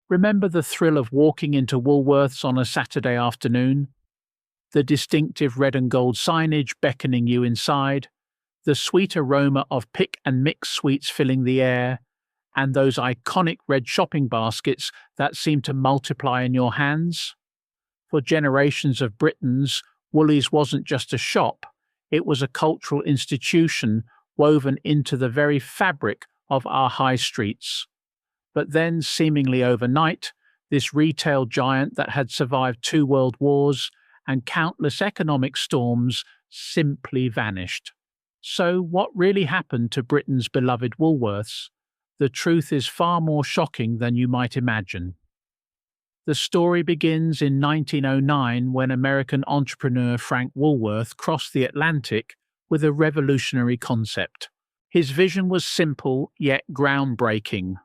Remember the thrill of walking into Woolworths on a Saturday afternoon? The distinctive red and gold signage beckoning you inside, the sweet aroma of pick and mix sweets filling the air, and those iconic red shopping baskets that seem to multiply in your hands? For generations of Britons, Woolies wasn't just a shop, it was a cultural institution woven into the very fabric of our high streets. But then, seemingly overnight, this retail giant that had survived 2 world wars and countless economic storms simply vanished. So what really happened to Britain's beloved Woolworths? The truth is far more shocking than you might imagine. The story begins in 1909 when American entrepreneur Frank Woolworth crossed the Atlantic with a revolutionary concept. His vision was simple yet groundbreaking.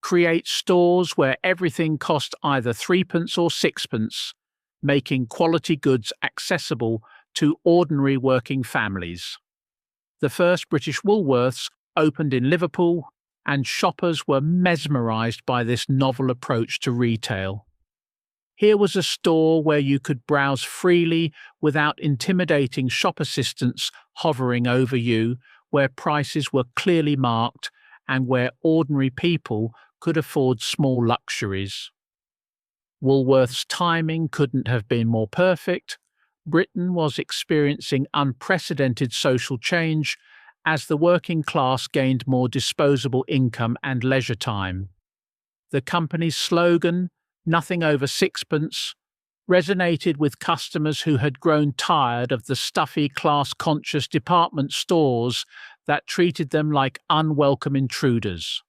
Create stores where everything cost either threepence or sixpence, making quality goods accessible to ordinary working families. The first British Woolworths opened in Liverpool, and shoppers were mesmerised by this novel approach to retail. Here was a store where you could browse freely without intimidating shop assistants hovering over you, where prices were clearly marked, and where ordinary people could afford small luxuries. Woolworth's timing couldn't have been more perfect. Britain was experiencing unprecedented social change as the working class gained more disposable income and leisure time. The company's slogan, "Nothing over sixpence," resonated with customers who had grown tired of the stuffy, class-conscious department stores that treated them like unwelcome intruders.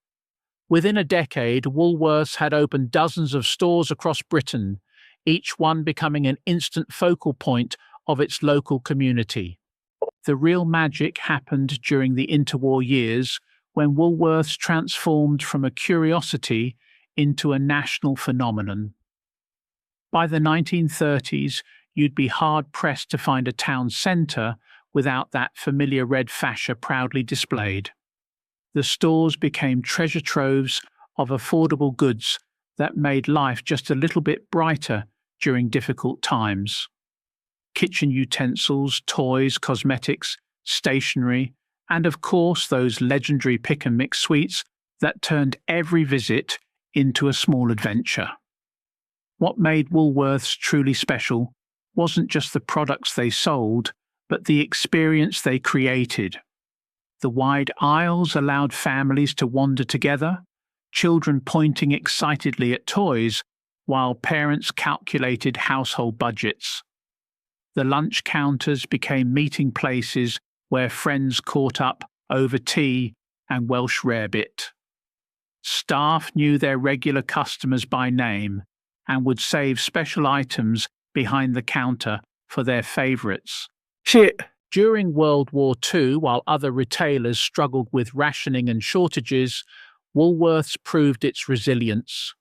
Within a decade, Woolworths had opened dozens of stores across Britain, each one becoming an instant focal point of its local community. The real magic happened during the interwar years when Woolworths transformed from a curiosity into a national phenomenon. By the 1930s, you'd be hard-pressed to find a town centre without that familiar red fascia proudly displayed. The stores became treasure troves of affordable goods that made life just a little bit brighter during difficult times. Kitchen utensils, toys, cosmetics, stationery, and of course those legendary pick and mix sweets that turned every visit into a small adventure. What made Woolworths truly special wasn't just the products they sold, but the experience they created. The wide aisles allowed families to wander together, children pointing excitedly at toys while parents calculated household budgets. The lunch counters became meeting places where friends caught up over tea and Welsh rarebit. Staff knew their regular customers by name and would save special items behind the counter for their favourites. During World War II, while other retailers struggled with rationing and shortages, Woolworths proved its resilience.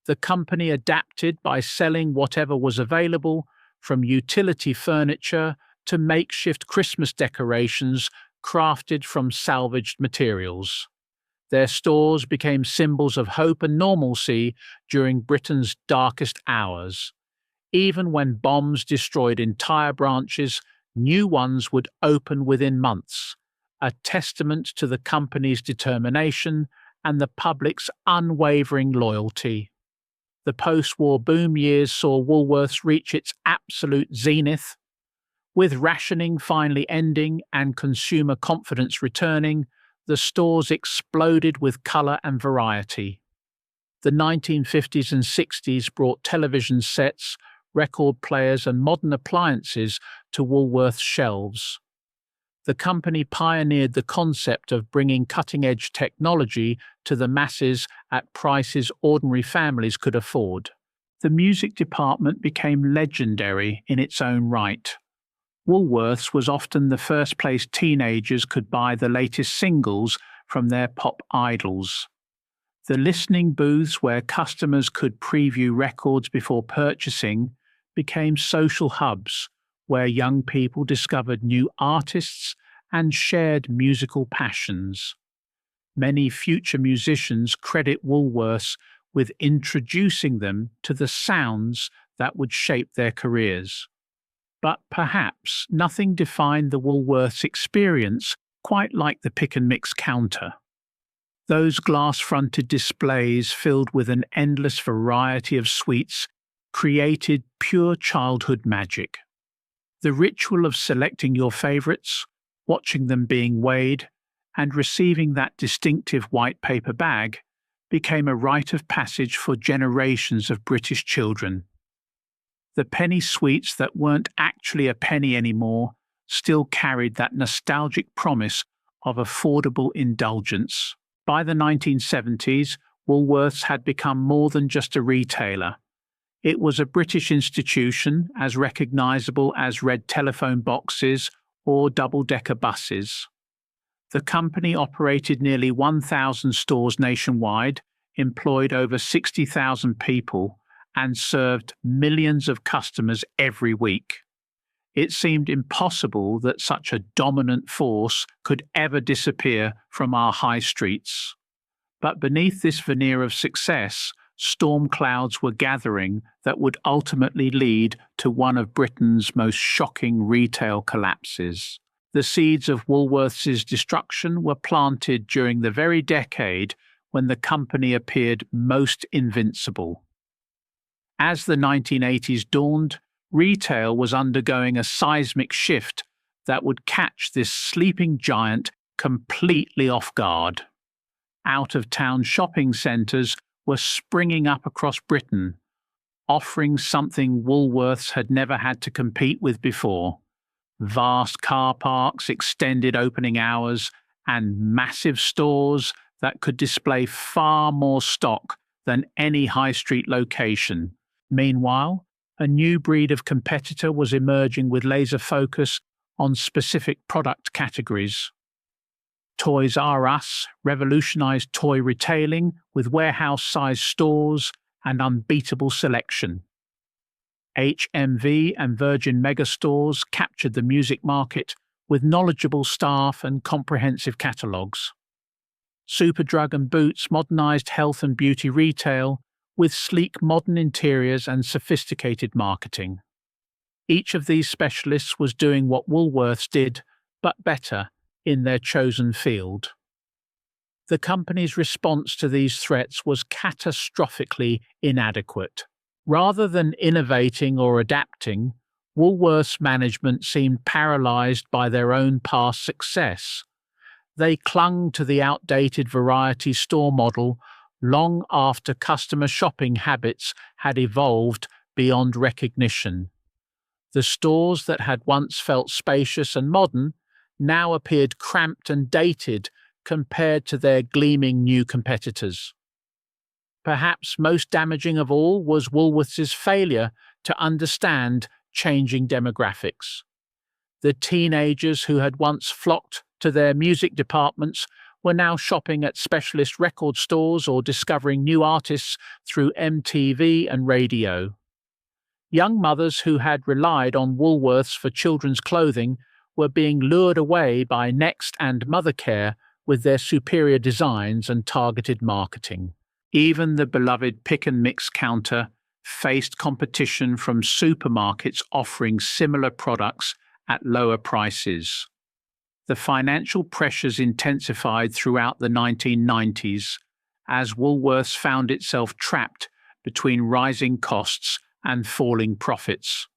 The company adapted by selling whatever was available, from utility furniture to makeshift Christmas decorations crafted from salvaged materials. Their stores became symbols of hope and normalcy during Britain's darkest hours. Even when bombs destroyed entire branches, new ones would open within months, a testament to the company's determination and the public's unwavering loyalty. The post-war boom years saw Woolworths reach its absolute zenith. With rationing finally ending and consumer confidence returning, the stores exploded with colour and variety. The 1950s and 60s brought television sets, record players and modern appliances to Woolworths shelves. The company pioneered the concept of bringing cutting-edge technology to the masses at prices ordinary families could afford. The music department became legendary in its own right. Woolworths was often the first place teenagers could buy the latest singles from their pop idols. The listening booths where customers could preview records before purchasing became social hubs where young people discovered new artists and shared musical passions. Many future musicians credit Woolworths with introducing them to the sounds that would shape their careers. But perhaps nothing defined the Woolworths experience quite like the pick and mix counter. Those glass-fronted displays filled with an endless variety of sweets created pure childhood magic. The ritual of selecting your favourites, watching them being weighed, and receiving that distinctive white paper bag became a rite of passage for generations of British children. The penny sweets that weren't actually a penny anymore still carried that nostalgic promise of affordable indulgence. By the 1970s, Woolworths had become more than just a retailer. It was a British institution as recognisable as red telephone boxes or double-decker buses. The company operated nearly 1,000 stores nationwide, employed over 60,000 people, and served millions of customers every week. It seemed impossible that such a dominant force could ever disappear from our high streets. But beneath this veneer of success, storm clouds were gathering that would ultimately lead to one of Britain's most shocking retail collapses. The seeds of Woolworths' destruction were planted during the very decade when the company appeared most invincible. As the 1980s dawned, retail was undergoing a seismic shift that would catch this sleeping giant completely off guard. Out-of-town shopping centres were springing up across Britain, offering something Woolworths had never had to compete with before: vast car parks, extended opening hours, and massive stores that could display far more stock than any high street location. Meanwhile, a new breed of competitor was emerging with laser focus on specific product categories. Toys R Us revolutionized toy retailing with warehouse-sized stores and unbeatable selection. HMV and Virgin megastores captured the music market with knowledgeable staff and comprehensive catalogues. Superdrug and Boots modernized health and beauty retail with sleek modern interiors and sophisticated marketing. Each of these specialists was doing what Woolworths did, but better, in their chosen field. The company's response to these threats was catastrophically inadequate. Rather than innovating or adapting, Woolworths management seemed paralysed by their own past success. They clung to the outdated variety store model long after customer shopping habits had evolved beyond recognition. The stores that had once felt spacious and modern now appeared cramped and dated compared to their gleaming new competitors. Perhaps most damaging of all was Woolworths' failure to understand changing demographics. The teenagers who had once flocked to their music departments were now shopping at specialist record stores or discovering new artists through MTV and radio. Young mothers who had relied on Woolworths for children's clothing were being lured away by Next and Mothercare with their superior designs and targeted marketing. Even the beloved pick and mix counter faced competition from supermarkets offering similar products at lower prices. The financial pressures intensified throughout the 1990s as Woolworths found itself trapped between rising costs and falling profits.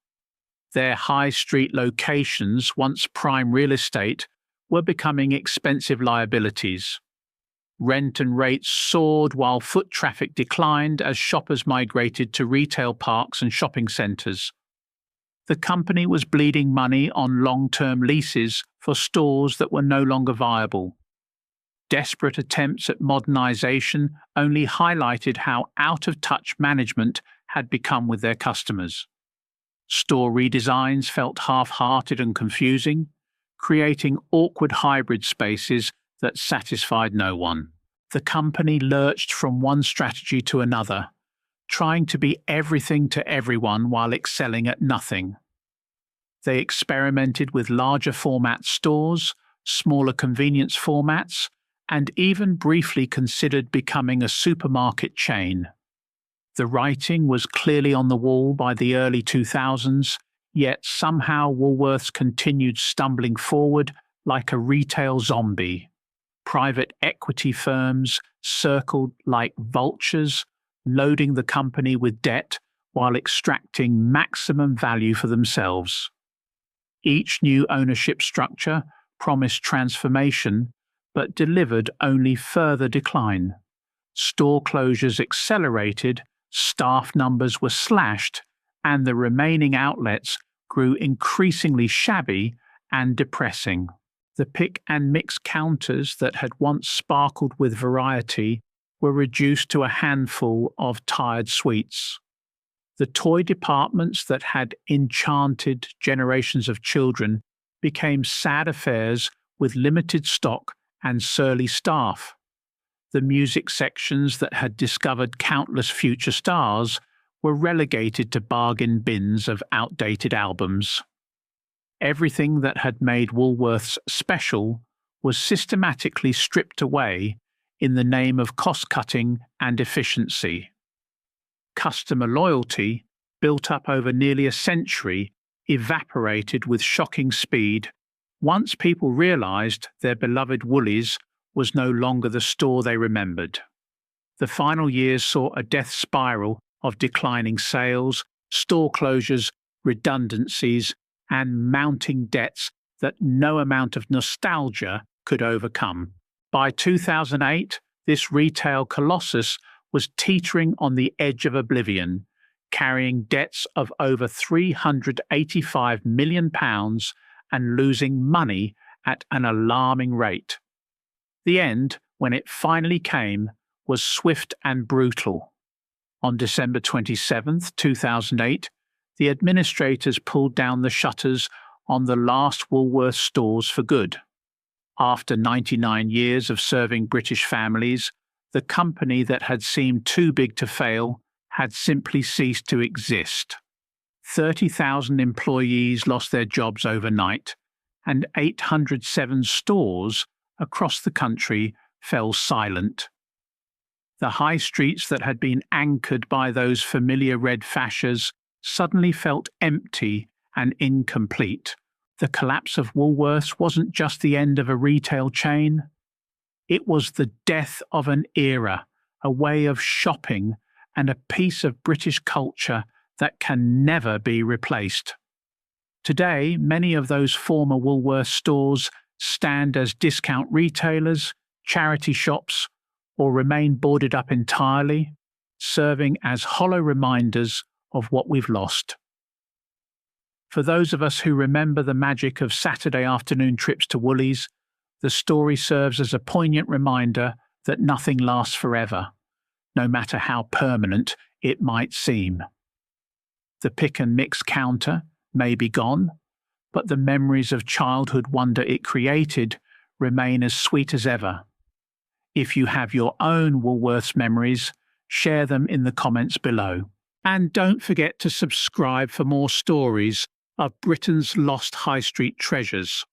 Their high street locations, once prime real estate, were becoming expensive liabilities. Rent and rates soared while foot traffic declined as shoppers migrated to retail parks and shopping centres. The company was bleeding money on long-term leases for stores that were no longer viable. Desperate attempts at modernisation only highlighted how out-of-touch management had become with their customers. Store redesigns felt half-hearted and confusing, creating awkward hybrid spaces that satisfied no one. The company lurched from one strategy to another, trying to be everything to everyone while excelling at nothing. They experimented with larger format stores, smaller convenience formats, and even briefly considered becoming a supermarket chain. The writing was clearly on the wall by the early 2000s, yet somehow Woolworths continued stumbling forward like a retail zombie. Private equity firms circled like vultures, loading the company with debt while extracting maximum value for themselves. Each new ownership structure promised transformation, but delivered only further decline. Store closures accelerated, staff numbers were slashed, and the remaining outlets grew increasingly shabby and depressing. The pick and mix counters that had once sparkled with variety were reduced to a handful of tired sweets. The toy departments that had enchanted generations of children became sad affairs with limited stock and surly staff. The music sections that had discovered countless future stars were relegated to bargain bins of outdated albums. Everything that had made Woolworths special was systematically stripped away in the name of cost-cutting and efficiency. Customer loyalty, built up over nearly a century, evaporated with shocking speed once people realised their beloved Woolies was no longer the store they remembered. The final years saw a death spiral of declining sales, store closures, redundancies, and mounting debts that no amount of nostalgia could overcome. By 2008, this retail colossus was teetering on the edge of oblivion, carrying debts of over £385 million and losing money at an alarming rate. The end, when it finally came, was swift and brutal. On December 27, 2008, the administrators pulled down the shutters on the last Woolworths stores for good. After 99 years of serving British families, the company that had seemed too big to fail had simply ceased to exist. 30,000 employees lost their jobs overnight, and 807 stores across the country fell silent. The high streets that had been anchored by those familiar red fascias suddenly felt empty and incomplete. The collapse of Woolworths wasn't just the end of a retail chain. It was the death of an era, a way of shopping, and a piece of British culture that can never be replaced. Today, many of those former Woolworths stores stand as discount retailers, charity shops, or remain boarded up entirely, serving as hollow reminders of what we've lost. For those of us who remember the magic of Saturday afternoon trips to Woolies, the story serves as a poignant reminder that nothing lasts forever, no matter how permanent it might seem. The pick and mix counter may be gone, but the memories of childhood wonder it created remain as sweet as ever. If you have your own Woolworths memories, share them in the comments below. And don't forget to subscribe for more stories of Britain's lost high street treasures.